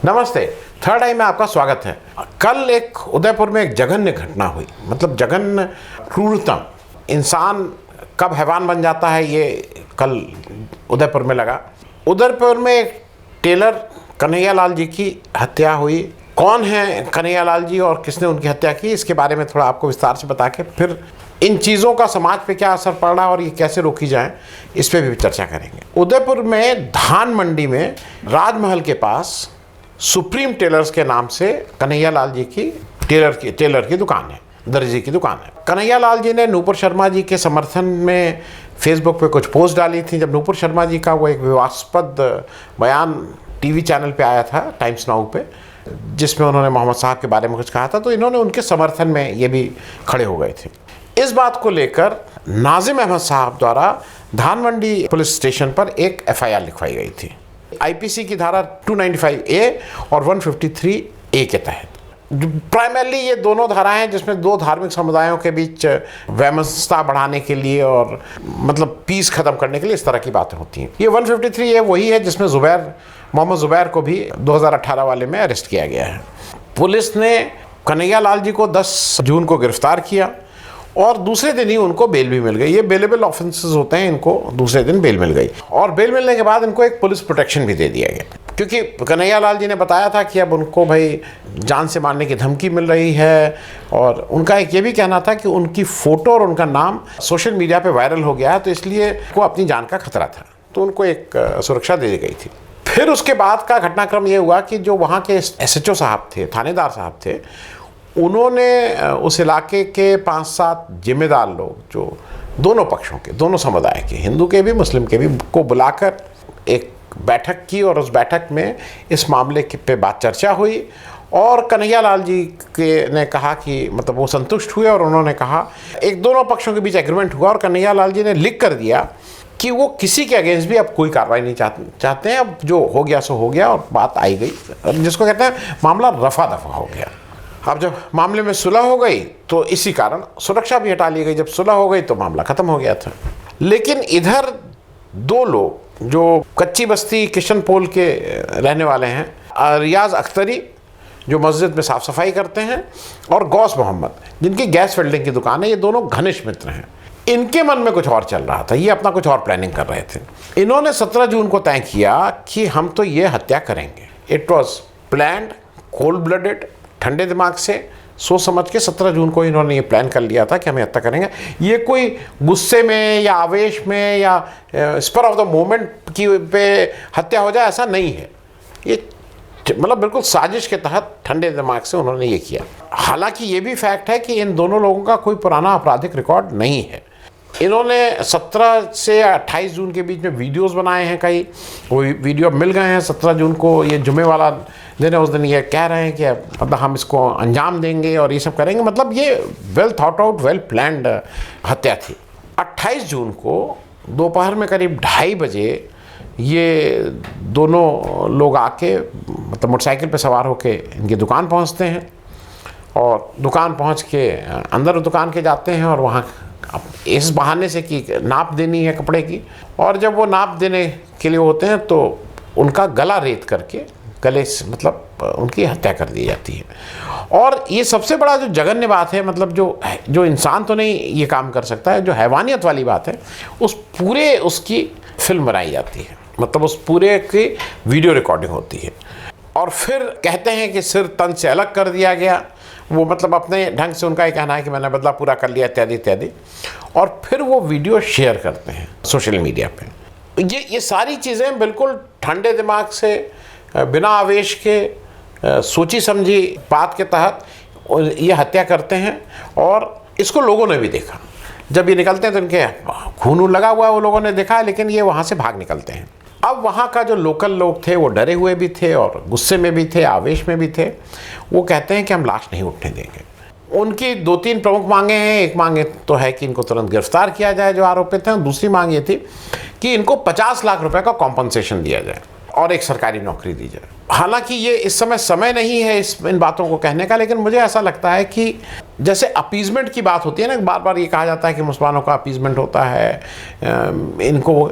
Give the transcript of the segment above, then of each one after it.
नमस्ते। थर्ड आई में आपका स्वागत है। कल एक उदयपुर में एक जघन्य घटना हुई, मतलब जघन्य क्रूरतम। इंसान कब हैवान बन जाता है ये कल उदयपुर में लगा। उदयपुर में एक टेलर कन्हैया लाल जी की हत्या हुई। कौन है कन्हैया लाल जी और किसने उनकी हत्या की, इसके बारे में थोड़ा आपको विस्तार से बता के फिर इन चीज़ों का समाज पे क्या असर पड़ रहा है और ये कैसे रोकी जाए, इस पर भी चर्चा करेंगे। उदयपुर में धान मंडी में राजमहल के पास सुप्रीम टेलर्स के नाम से कन्हैया लाल जी की टेलर की दुकान है, दर्जी की दुकान है। कन्हैया लाल जी ने नूपुर शर्मा जी के समर्थन में फेसबुक पे कुछ पोस्ट डाली थी। जब नूपुर शर्मा जी का वो एक विवादास्पद बयान टीवी चैनल पे आया था, टाइम्स नाउ पे, जिसमें उन्होंने मोहम्मद साहब के बारे में कुछ कहा था, तो इन्होंने उनके समर्थन में ये भी खड़े हो गए थे। इस बात को लेकर नाजिम अहमद साहब द्वारा धानमंडी पुलिस स्टेशन पर एक एफआईआर लिखवाई गई थी, आईपीसी की धारा 295A और 153A के तहत। प्राइमरली ये दोनों धाराएं हैं जिसमें दो धार्मिक समुदायों के बीच वैमनस्यता बढ़ाने के लिए और मतलब पीस खत्म करने के लिए इस तरह की बातें होती हैं। ये 153A वही है जिसमें मोहम्मद जुबैर को भी 2018 वाले में अरेस्ट किया गया है। पुलिस ने कन्हैया लाल जी को 10 जून को गिरफ्तार किया और दूसरे दिन ही उनको बेल भी मिल गई। ये बेलेबल ऑफेंसेस होते हैं, इनको दूसरे दिन बेल मिल गई और बेल मिलने के बाद इनको एक पुलिस प्रोटेक्शन भी दे दिया गया, क्योंकि कन्हैया लाल जी ने बताया था कि अब उनको भाई जान से मारने की धमकी मिल रही है। और उनका एक ये भी कहना था कि उनकी फ़ोटो और उनका नाम सोशल मीडिया पर वायरल हो गया है, तो इसलिए उनको अपनी जान का खतरा था, तो उनको एक सुरक्षा दे दी गई थी। फिर उसके बाद का घटनाक्रम ये हुआ कि जो वहाँ के SHO साहब थे, थानेदार साहब थे, उन्होंने उस इलाके के 5-7 जिम्मेदार लोग, जो दोनों पक्षों के, दोनों समुदाय के, हिंदू के भी मुस्लिम के भी, को बुलाकर एक बैठक की और उस बैठक में इस मामले पे बात चर्चा हुई। और कन्हैया लाल जी ने कहा कि मतलब वो संतुष्ट हुए और उन्होंने कहा, एक दोनों पक्षों के बीच एग्रीमेंट हुआ और कन्हैया लाल जी ने लिख कर दिया कि वो किसी के अगेंस्ट भी अब कोई कार्रवाई नहीं चाहते हैं। अब जो हो गया सो हो गया और बात आई गई, जिसको कहते हैं मामला रफा दफा हो गया। अब जब मामले में सुलह हो गई तो इसी कारण सुरक्षा भी हटा ली गई। जब सुलह हो गई तो मामला खत्म हो गया था। लेकिन इधर दो लोग जो कच्ची बस्ती किशन पोल के रहने वाले हैं, रियाज अख्तरी जो मस्जिद में साफ़ सफाई करते हैं, और गौस मोहम्मद जिनकी गैस वेल्डिंग की दुकान है, ये दोनों घनिष्ठ मित्र हैं। इनके मन में कुछ और चल रहा था, ये अपना कुछ और प्लानिंग कर रहे थे। इन्होंने 17 जून को तय किया कि हम तो ये हत्या करेंगे। It was planned, cold blooded, ठंडे दिमाग से सोच समझ के 17 जून को इन्होंने ये प्लान कर लिया था कि हम हत्या करेंगे। ये कोई गुस्से में या आवेश में या स्पर ऑफ द मोमेंट की पे हत्या हो जाए, ऐसा नहीं है। ये मतलब बिल्कुल साजिश के तहत ठंडे दिमाग से उन्होंने ये किया। हालांकि ये भी फैक्ट है कि इन दोनों लोगों का कोई पुराना आपराधिक रिकॉर्ड नहीं है। इन्होंने 17 से 28 जून के बीच में वीडियोस बनाए हैं, कई वो वीडियो मिल गए हैं। 17 जून को ये जुमे वाला दिन है, उस दिन ये कह रहे हैं कि मतलब हम इसको अंजाम देंगे और ये सब करेंगे। मतलब ये well thought out, well planned हत्या थी। 28 जून को दोपहर में करीब 2:30 बजे ये दोनों लोग आके मतलब मोटरसाइकिल पे सवार होके इनकी दुकान पहुंचते हैं और दुकान पहुंच के अंदर दुकान के जाते हैं और वहाँ इस बहाने से कि नाप देनी है कपड़े की। और जब वो नाप देने के लिए होते हैं तो उनका गला रेत करके गले से मतलब उनकी हत्या कर दी जाती है। और ये सबसे बड़ा जो जघन्य बात है, मतलब जो इंसान तो नहीं ये काम कर सकता है, जो हैवानियत वाली बात है, उस पूरे उसकी फिल्म बनाई जाती है। मतलब उस पूरे की वीडियो रिकॉर्डिंग होती है और फिर कहते हैं कि सिर तन से अलग कर दिया गया। वो मतलब अपने ढंग से उनका ये कहना है कि मैंने बदला पूरा कर लिया इत्यादि इत्यादि। और फिर वो वीडियो शेयर करते हैं सोशल मीडिया पे। ये सारी चीज़ें बिल्कुल ठंडे दिमाग से, बिना आवेश के, सोची समझी बात के तहत ये हत्या करते हैं। और इसको लोगों ने भी देखा। जब ये निकलते हैं तो इनके खून लगा हुआ है, वो लोगों ने देखा, लेकिन ये वहाँ से भाग निकलते हैं। अब वहाँ का जो लोकल लोग थे वो डरे हुए भी थे और गुस्से में भी थे, आवेश में भी थे। वो कहते हैं कि हम लाश नहीं उठने देंगे। उनकी 2-3 प्रमुख मांगे हैं। एक मांग तो है कि इनको तुरंत गिरफ्तार किया जाए जो आरोपित हैं, और दूसरी मांग ये थी कि इनको 50 लाख रुपए का कॉम्पनसेशन दिया जाए और एक सरकारी नौकरी दी जाए। हालांकि ये इस समय नहीं है इन बातों को कहने का, लेकिन मुझे ऐसा लगता है कि जैसे अपीजमेंट की बात होती है ना, बार बार ये कहा जाता है कि मुसलमानों का अपीजमेंट होता है, इनको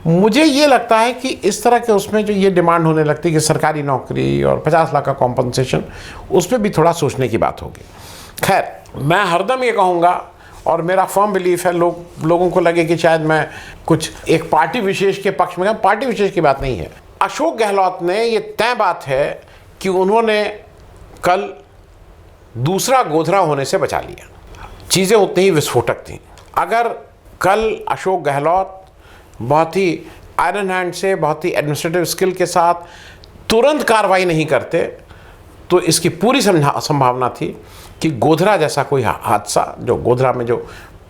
मुझे ये लगता है कि इस तरह के उसमें जो ये डिमांड होने लगती है कि सरकारी नौकरी और 50 लाख का कॉम्पनसेशन, उस पर भी थोड़ा सोचने की बात होगी। खैर, मैं हरदम ये कहूँगा और मेरा फर्म बिलीफ है, लोगों को लगे कि शायद मैं कुछ एक पार्टी विशेष के पक्ष में, पार्टी विशेष की बात नहीं है। अशोक गहलोत ने, ये तय बात है कि उन्होंने कल दूसरा गोधरा होने से बचा लिया। चीज़ें उतनी ही विस्फोटक थीं। अगर कल अशोक गहलोत बहुत ही आयरन हैंड से, बहुत ही एडमिनिस्ट्रेटिव स्किल के साथ तुरंत कार्रवाई नहीं करते, तो इसकी पूरी संभावना थी कि गोधरा जैसा कोई हादसा, जो गोधरा में जो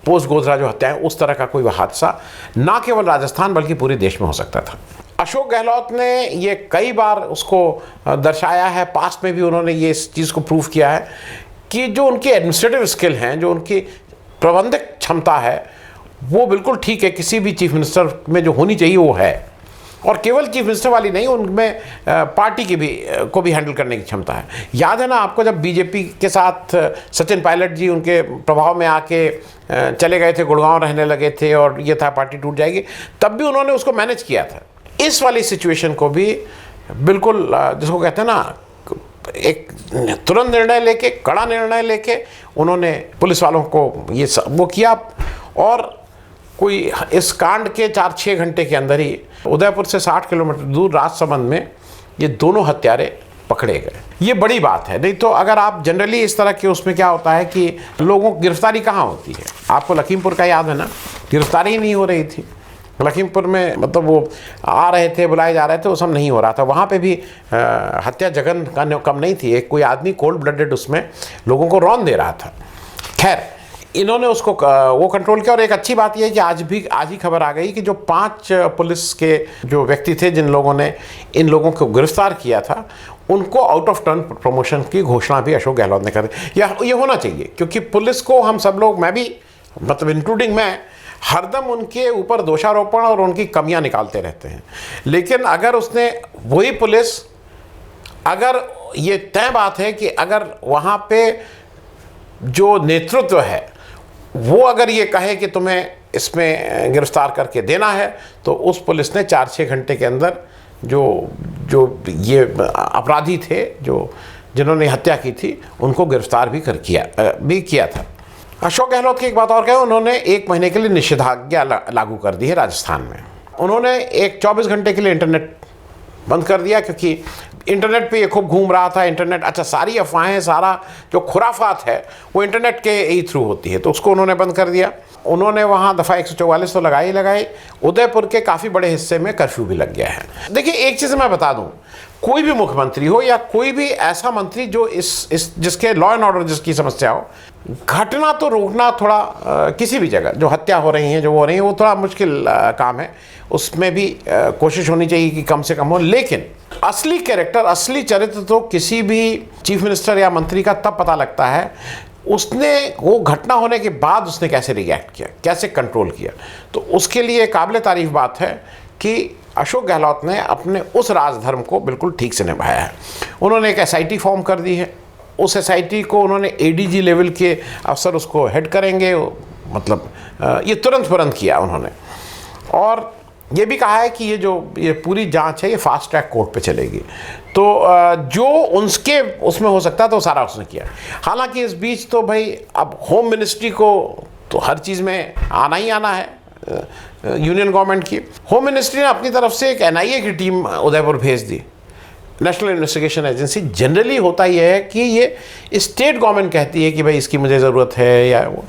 पोस्ट गोधरा जो हत्या है, उस तरह का कोई हादसा ना केवल राजस्थान बल्कि पूरे देश में हो सकता था। अशोक गहलोत ने ये कई बार उसको दर्शाया है, पास्ट में भी उन्होंने ये इस चीज़ को प्रूव किया है कि जो उनके एडमिनिस्ट्रेटिव स्किल हैं, जो उनकी प्रबंधक क्षमता है, वो बिल्कुल ठीक है। किसी भी चीफ मिनिस्टर में जो होनी चाहिए वो है, और केवल चीफ मिनिस्टर वाली नहीं, उनमें पार्टी की भी को भी हैंडल करने की क्षमता है। याद है ना आपको, जब बीजेपी के साथ सचिन पायलट जी उनके प्रभाव में आके चले गए थे, गुड़गांव रहने लगे थे और ये था पार्टी टूट जाएगी, तब भी उन्होंने उसको मैनेज किया था। इस वाली सिचुएशन को भी बिल्कुल, जिसको कहते हैं ना, एक तुरंत निर्णय लेके, कड़ा निर्णय लेके उन्होंने पुलिस वालों को ये वो किया। और कोई इस कांड के 4-6 घंटे के अंदर ही उदयपुर से 60 किलोमीटर दूर राजसमंद में ये दोनों हत्यारे पकड़े गए। ये बड़ी बात है। नहीं तो अगर आप जनरली इस तरह के, उसमें क्या होता है कि लोगों की गिरफ्तारी कहाँ होती है। आपको लखीमपुर का याद है ना, गिरफ्तारी ही नहीं हो रही थी लखीमपुर में, मतलब वो आ रहे थे, बुलाए जा रहे थे, वो सब नहीं हो रहा था। वहाँ पे भी हत्या जघन का कम नहीं थी। एक कोई आदमी कोल्ड ब्लडेड उसमें लोगों को रौंद दे रहा था। खैर, इन्होंने उसको वो कंट्रोल किया। और एक अच्छी बात यह है कि आज ही खबर आ गई कि जो 5 पुलिस के जो व्यक्ति थे, जिन लोगों ने इन लोगों को गिरफ्तार किया था, उनको आउट ऑफ टर्न प्रमोशन की घोषणा भी अशोक गहलोत ने कर दी। ये होना चाहिए, क्योंकि पुलिस को हम सब लोग, मैं भी, मतलब इंक्लूडिंग मैं, हरदम उनके ऊपर दोषारोपण और उनकी कमियां निकालते रहते हैं। लेकिन अगर उसने, वही पुलिस, अगर ये तय बात है कि अगर वहाँ पे जो नेतृत्व है वो अगर ये कहे कि तुम्हें इसमें गिरफ्तार करके देना है, तो उस पुलिस ने 4-6 घंटे के अंदर जो ये अपराधी थे, जिन्होंने हत्या की थी, उनको गिरफ्तार भी किया था। अशोक गहलोत की एक बात और कहें, उन्होंने 1 महीने के लिए निषेधाज्ञा लागू कर दी है राजस्थान में। उन्होंने 24 घंटे के लिए इंटरनेट बंद कर दिया, क्योंकि इंटरनेट पे ये खूब घूम रहा था। इंटरनेट, अच्छा, सारी अफवाहें, सारा जो खुराफात है वो इंटरनेट के ही थ्रू होती है, तो उसको उन्होंने बंद कर दिया। उन्होंने वहाँ दफ़ा 144 तो लगाई। उदयपुर के काफ़ी बड़े हिस्से में कर्फ्यू भी लग गया है। देखिए, एक चीज़ मैं बता दूँ, कोई भी मुख्यमंत्री हो या कोई भी ऐसा मंत्री जो इस जिसके लॉ एंड ऑर्डर जिसकी समस्या हो, घटना तो रोकना थोड़ा, किसी भी जगह जो हत्या हो रही हैं, जो हो रही हैं, वो थोड़ा मुश्किल काम है। उसमें भी कोशिश होनी चाहिए कि कम से कम हो। लेकिन असली कैरेक्टर, असली चरित्र तो किसी भी चीफ मिनिस्टर या मंत्री का तब पता लगता है, उसने वो घटना होने के बाद उसने कैसे रिएक्ट किया, कैसे कंट्रोल किया। तो उसके लिए काबिल तारीफ बात है कि अशोक गहलोत ने अपने उस राजधर्म को बिल्कुल ठीक से निभाया है। उन्होंने एक SIT फॉर्म कर दी है। उस SIT को उन्होंने ADG लेवल के अफसर उसको हेड करेंगे, मतलब ये तुरंत किया उन्होंने। और ये भी कहा है कि ये पूरी जांच है, ये फास्ट ट्रैक कोर्ट पे चलेगी। तो जो उसके उसमें हो सकता है तो सारा उसने किया। हालांकि इस बीच तो भाई अब होम मिनिस्ट्री को तो हर चीज़ में आना ही आना है, यूनियन गवर्नमेंट की। होम मिनिस्ट्री ने अपनी तरफ से एक NIA की टीम उदयपुर भेज दी, नेशनल इन्वेस्टिगेशन एजेंसी। जनरली होता यह है कि ये स्टेट गवर्नमेंट कहती है कि भाई इसकी मुझे ज़रूरत है या वो,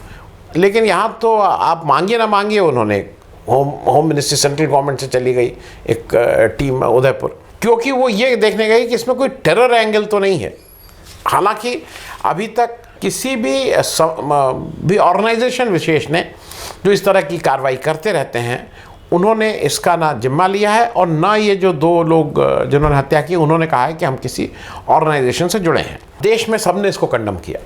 लेकिन यहाँ तो आप मांगिए ना मांगिए, उन्होंने होम मिनिस्ट्री सेंट्रल गवर्नमेंट से चली गई एक टीम उदयपुर, क्योंकि वो ये देखने गई कि इसमें कोई टेरर एंगल तो नहीं है। हालांकि अभी तक किसी भी ऑर्गेनाइजेशन विशेष ने जो इस तरह की कार्रवाई करते रहते हैं, उन्होंने इसका ना जिम्मा लिया है और ना ये जो 2 लोग जिन्होंने हत्या की, उन्होंने कहा है कि हम किसी ऑर्गेनाइजेशन से जुड़े हैं। देश में सबने इसको कंडम किया।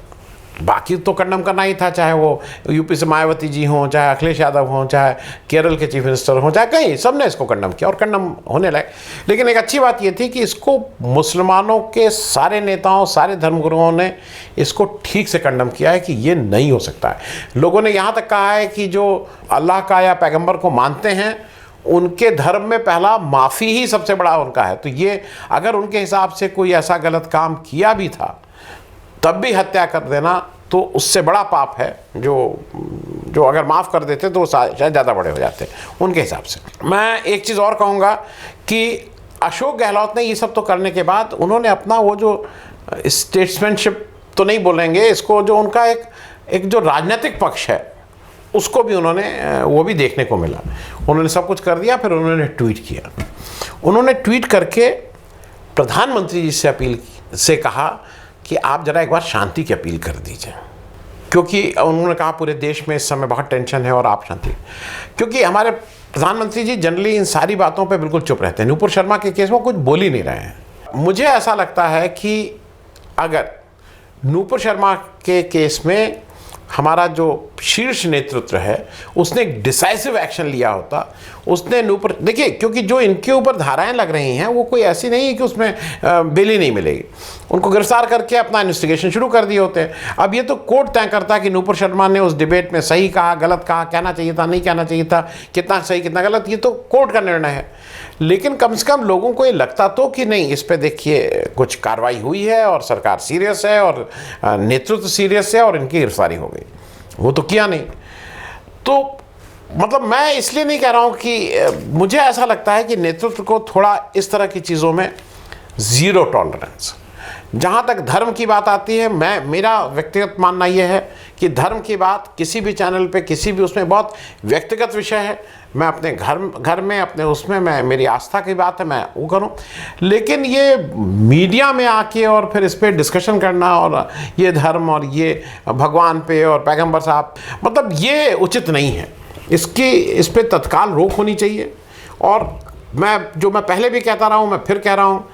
बाकी तो कंडम करना ही था, चाहे वो यूपी से मायावती जी हों, चाहे अखिलेश यादव हों, चाहे केरल के चीफ मिनिस्टर हों, चाहे कहीं, सबने इसको कंडम किया और कंडम होने लगे। लेकिन एक अच्छी बात ये थी कि इसको मुसलमानों के सारे नेताओं, सारे धर्मगुरुओं ने इसको ठीक से कंडम किया है कि ये नहीं हो सकता है। लोगों ने यहाँ तक कहा है कि जो अल्लाह का या पैगंबर को मानते हैं उनके धर्म में पहला माफ़ी ही सबसे बड़ा उनका है। तो ये अगर उनके हिसाब से कोई ऐसा गलत काम किया भी था तब भी हत्या कर देना तो उससे बड़ा पाप है, जो अगर माफ़ कर देते तो शायद ज़्यादा बड़े हो जाते उनके हिसाब से। मैं एक चीज़ और कहूँगा कि अशोक गहलोत ने ये सब तो करने के बाद उन्होंने अपना वो जो स्टेट्समैनशिप तो नहीं बोलेंगे इसको, जो उनका एक जो राजनीतिक पक्ष है उसको भी वो भी देखने को मिला। उन्होंने सब कुछ कर दिया, फिर उन्होंने ट्वीट किया। उन्होंने ट्वीट करके प्रधानमंत्री जी से अपील से कहा कि आप ज़रा एक बार शांति की अपील कर दीजिए, क्योंकि उन्होंने कहा पूरे देश में इस समय बहुत टेंशन है और आप शांति, क्योंकि हमारे प्रधानमंत्री जी जनरली इन सारी बातों पे बिल्कुल चुप रहते हैं। नूपुर शर्मा के केस में कुछ बोल ही नहीं रहे हैं। मुझे ऐसा लगता है कि अगर नूपुर शर्मा के केस में हमारा जो शीर्ष नेतृत्व है उसने एक डिसाइसिव एक्शन लिया होता, उसने नूपुर, देखिए क्योंकि जो इनके ऊपर धाराएं लग रही हैं वो कोई ऐसी नहीं है कि उसमें बेल ही नहीं मिलेगी। उनको गिरफ्तार करके अपना इन्वेस्टिगेशन शुरू कर दिए होते हैं। अब ये तो कोर्ट तय करता है कि नूपुर शर्मा ने उस डिबेट में सही कहा, गलत कहा, कहना चाहिए था, नहीं कहना चाहिए था, कितना सही कितना गलत, ये तो कोर्ट का निर्णय है। लेकिन कम से कम लोगों को ये लगता तो कि नहीं, इस पे देखिए कुछ कार्रवाई हुई है और सरकार सीरियस है और नेतृत्व सीरियस है और इनकी गिरफ्तारी हो गई। वो तो किया नहीं। तो मतलब मैं इसलिए नहीं कह रहा हूँ कि मुझे ऐसा लगता है कि नेतृत्व को थोड़ा इस तरह की चीज़ों में ज़ीरो टॉलरेंस। जहाँ तक धर्म की बात आती है, मेरा व्यक्तिगत मानना यह है कि धर्म की बात किसी भी चैनल पे, किसी भी उसमें बहुत व्यक्तिगत विषय है। मैं अपने घर में अपने उसमें मेरी आस्था की बात है, मैं वो करूँ। लेकिन ये मीडिया में आके और फिर इस पर डिस्कशन करना और ये धर्म और ये भगवान पे और पैगंबर साहब, मतलब ये उचित नहीं है। इस पर तत्काल रोक होनी चाहिए। और मैं पहले भी कहता रहा हूँ, मैं फिर कह रहा हूँ,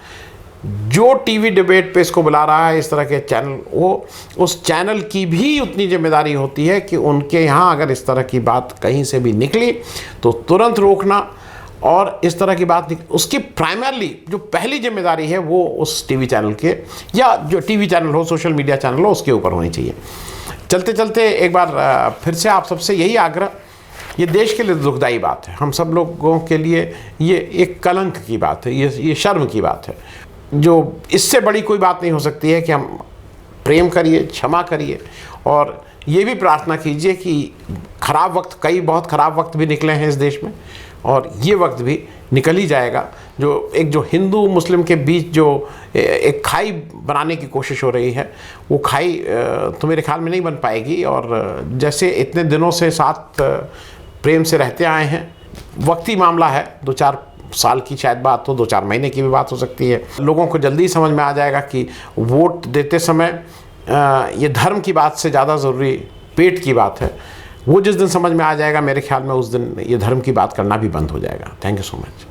जो टीवी डिबेट पे इसको बुला रहा है इस तरह के चैनल, वो उस चैनल की भी उतनी जिम्मेदारी होती है कि उनके यहाँ अगर इस तरह की बात कहीं से भी निकली तो तुरंत रोकना, और इस तरह की बात उसकी प्राइमरली जो पहली जिम्मेदारी है वो उस टीवी चैनल के, या जो टीवी चैनल हो, सोशल मीडिया चैनल हो, उसके ऊपर होनी चाहिए। चलते चलते एक बार फिर से आप सबसे यही आग्रह, ये देश के लिए दुखदाई बात है, हम सब लोगों के लिए ये एक कलंक की बात है, ये शर्म की बात है। जो इससे बड़ी कोई बात नहीं हो सकती है कि हम प्रेम करिए, क्षमा करिए और ये भी प्रार्थना कीजिए कि ख़राब वक्त, कई बहुत ख़राब वक्त भी निकले हैं इस देश में और ये वक्त भी निकल ही जाएगा। जो हिंदू मुस्लिम के बीच जो एक खाई बनाने की कोशिश हो रही है, वो खाई तो मेरे ख्याल में नहीं बन पाएगी। और जैसे इतने दिनों से साथ प्रेम से रहते आए हैं, वक्ती मामला है, 2-4 साल की शायद बात हो, 2-4 महीने की भी बात हो सकती है। लोगों को जल्दी समझ में आ जाएगा कि वोट देते समय ये धर्म की बात से ज़्यादा ज़रूरी पेट की बात है। वो जिस दिन समझ में आ जाएगा, मेरे ख्याल में उस दिन ये धर्म की बात करना भी बंद हो जाएगा। Thank you so much.